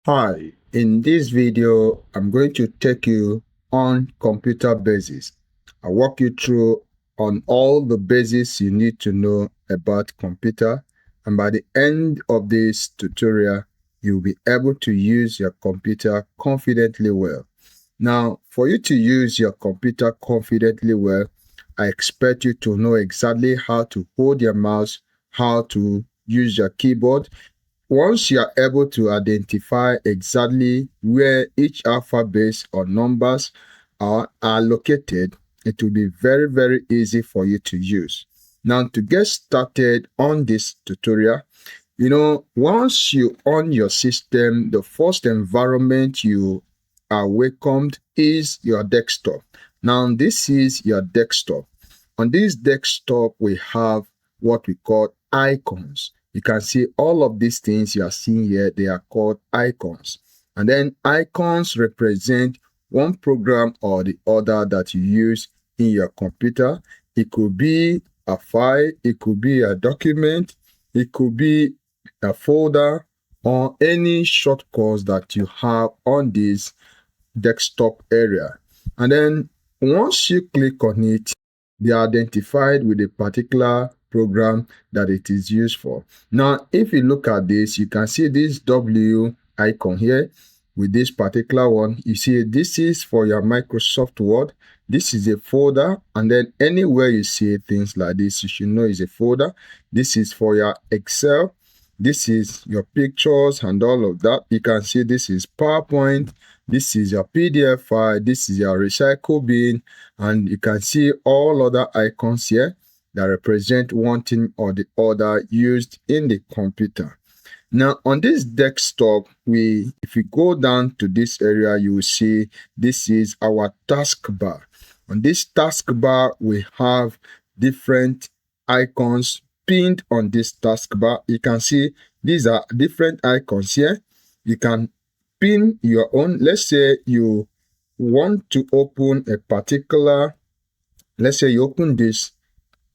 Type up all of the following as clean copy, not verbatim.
Hi, in this video, I'm going to take you on computer basics. I'll walk you through on all the basics you need to know about computer, and by the end of this tutorial, you'll be able to use your computer confidently well. Now, for you to use your computer confidently well, I expect you to know exactly how to hold your mouse, how to use your keyboard. Once you are able to identify exactly where each alphabet or numbers are located, it will be very, very easy for you to use. Now, to get started on this tutorial, once you on your system, the first environment you are welcomed is your desktop. Now, this is your desktop. On this desktop, we have what we call icons. You can see all of these things you are seeing here, they are called icons. And then icons represent one program or the other that you use in your computer. It could be a file, it could be a document, it could be a folder, or any shortcuts that you have on this desktop area. And then once you click on it, they are identified with a particular program that it is used for. Now, if you look at this, you can see this W icon here with this particular one. You see, this is for your Microsoft Word. This is a folder, and then anywhere you see things like this, you should know it's a folder. This is for your Excel. This is your pictures and all of that. You can see this is PowerPoint. This is your PDF file. This is your recycle bin. And you can see all other icons here that represent one thing or the other used in the computer. Now, on this desktop, if you go down to this area, you will see this is our taskbar. On this taskbar, we have different icons pinned on this taskbar. You can see these are different icons here. You can pin your own. Let's say you want to open a particular, let's say you open this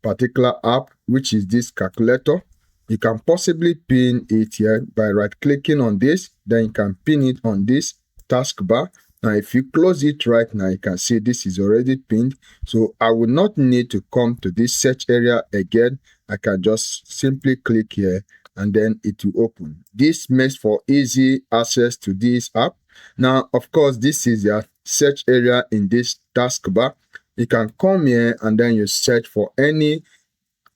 particular app, which is this calculator. You can possibly pin it here by right-clicking on this, then you can pin it on this taskbar. Now, if you close it right now, you can see this is already pinned. So I will not need to come to this search area again. I can just simply click here and then it will open. This makes for easy access to this app. Now, of course, this is your search area in this taskbar. You can come here and then you search for any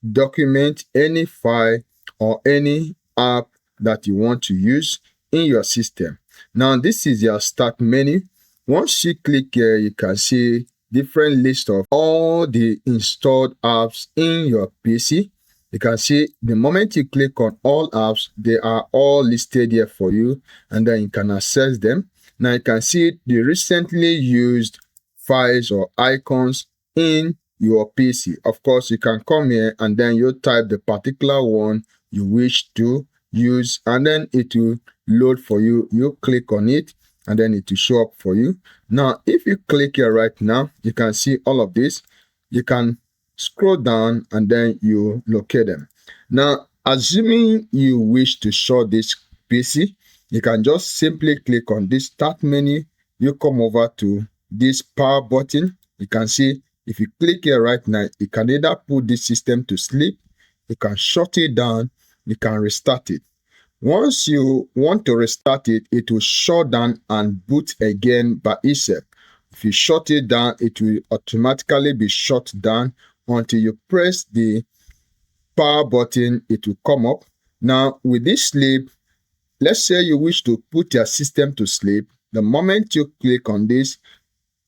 document, any file, or any app that you want to use in your system. Now, this is your start menu. Once you click here, you can see different list of all the installed apps in your PC. You can see the moment you click on all apps, they are all listed here for you, and then you can access them. Now you can see the recently used files or icons in your PC. Of course, you can come here and then you type the particular one you wish to use, and then it will load for you. You click on it and then it will show up for you. Now, if you click here right now, you can see all of this. You can scroll down and then you locate them. Now, assuming you wish to show this PC, you can just simply click on this start menu. You come over to this power button. You can see if you click here right now, you can either put this system to sleep, you can shut it down, you can restart it. Once you want to restart it, it will shut down and boot again by itself. If you shut it down, it will automatically be shut down until you press the power button, it will come up. Now, with this sleep, let's say you wish to put your system to sleep. The moment you click on this,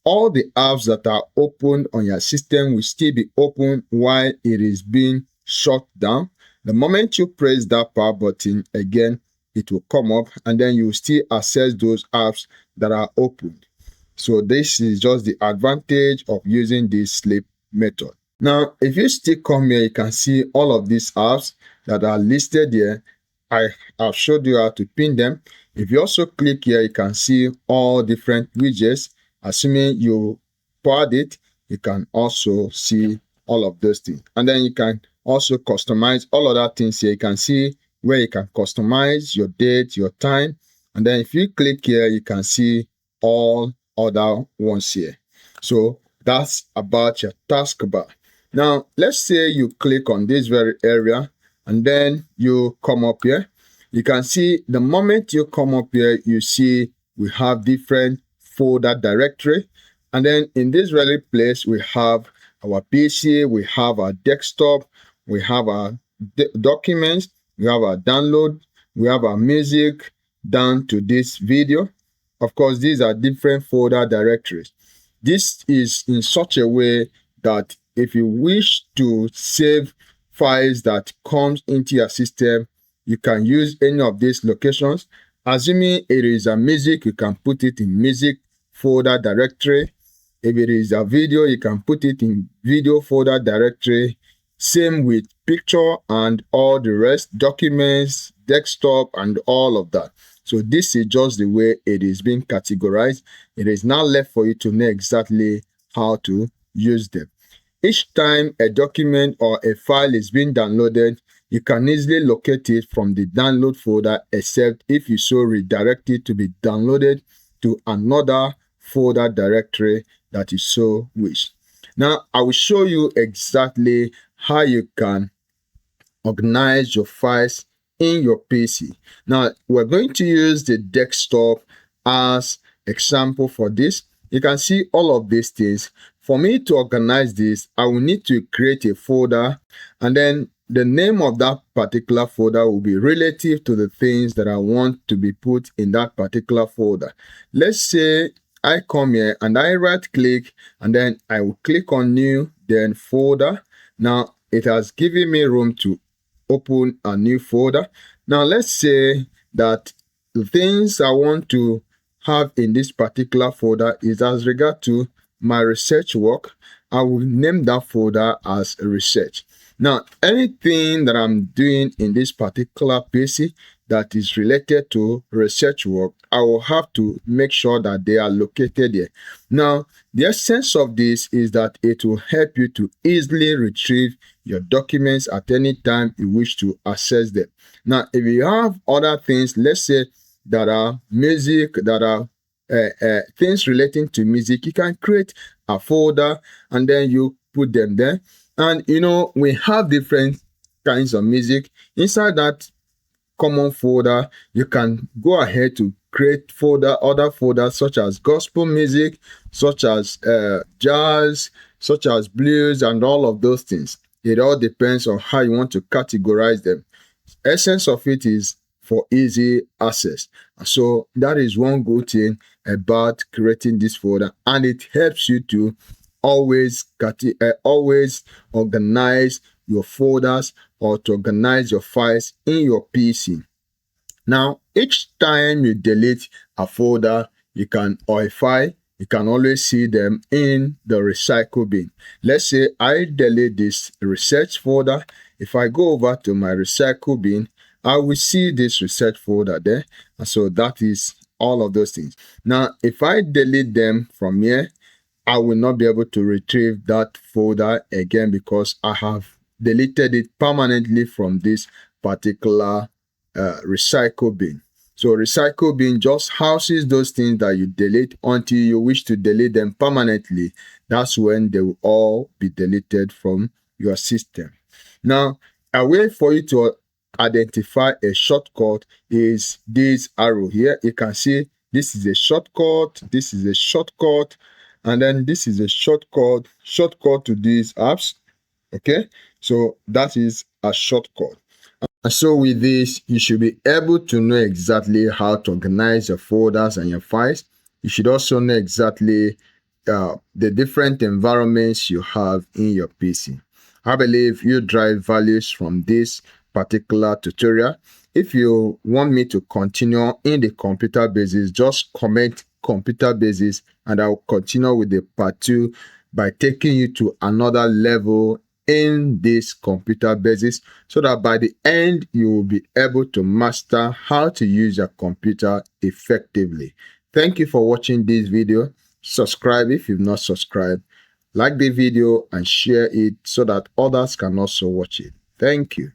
all the apps that are opened on your system will still be open while it is being shut down. The moment you press that power button again, it will come up and then you will still access those apps that are opened. So this is just the advantage of using this sleep method. Now, if you still come here, you can see all of these apps that are listed here. I have showed you how to pin them. If you also click here, you can see all different widgets. Assuming you powered it, you can also see all of those things. And then you can also customize all other things here. You can see where you can customize your date, your time, And then if you click here, you can see all other ones here. So that's about your taskbar. Now, let's say you click on this very area and then you come up here. You can see the moment you come up here, you see we have different folder directory. And then in this very place, we have our PC, we have our desktop, we have our documents, we have our download, we have our music, down to this video. Of course, these are different folder directories. This is in such a way that if you wish to save files that comes into your system, you can use any of these locations. Assuming it is a music, you can put it in music folder directory. If it is a video, you can put it in video folder directory. Same with picture and all the rest, documents, desktop, and all of that. So this is just the way it is being categorized. It is now left for you to know exactly how to use them. Each time a document or a file is being downloaded, you can easily locate it from the download folder, except if you so redirect it to be downloaded to another folder directory that you so wish. Now, I will show you exactly how you can organize your files in your PC. Now, we're going to use the desktop as example for this. You can see all of these things. For me to organize this, I will need to create a folder, and then the name of that particular folder will be relative to the things that I want to be put in that particular folder. Let's say I come here and I right click and then I will click on new, then folder. Now it has given me room to open a new folder. Now let's say that the things I want to have in this particular folder is as regard to my research work. I will name that folder as research. Now anything that I'm doing in this particular PC that is related to research work, I will have to make sure that they are located here. Now, the essence of this is that it will help you to easily retrieve your documents at any time you wish to access them. Now, if you have other things, let's say that are music, that are things relating to music, you can create a folder and then you put them there. And you know, we have different kinds of music. Inside that common folder, you can go ahead to create other folders such as gospel music, such as jazz, such as blues, and all of those things. It all depends on how you want to categorize them. Essence of it is for easy access. So that is one good thing about creating this folder, and it helps you to always organize your folders or to organize your files in your PC. Now, each time you delete a folder, or a file, you can always see them in the recycle bin. Let's say I delete this research folder. If I go over to my recycle bin, I will see this research folder there. And so that is all of those things. Now, if I delete them from here, I will not be able to retrieve that folder again because I have deleted it permanently from this particular recycle bin. So recycle bin just houses those things that you delete until you wish to delete them permanently. That's when they will all be deleted from your system. Now, a way for you to identify a shortcut is this arrow here. You can see this is a shortcut, this is a shortcut, and then this is a shortcut to these apps. Okay, so that is a shortcut. And so with this, you should be able to know exactly how to organize your folders and your files. You should also know exactly the different environments you have in your PC. I believe you derive values from this particular tutorial. If you want me to continue in the computer basics, just comment computer basics and I'll continue with the part 2 by taking you to another level in this computer basics, so that by the end you will be able to master how to use your computer effectively. Thank you for watching this video. Subscribe if you've not subscribed, like the video and share it so that others can also watch it. Thank you.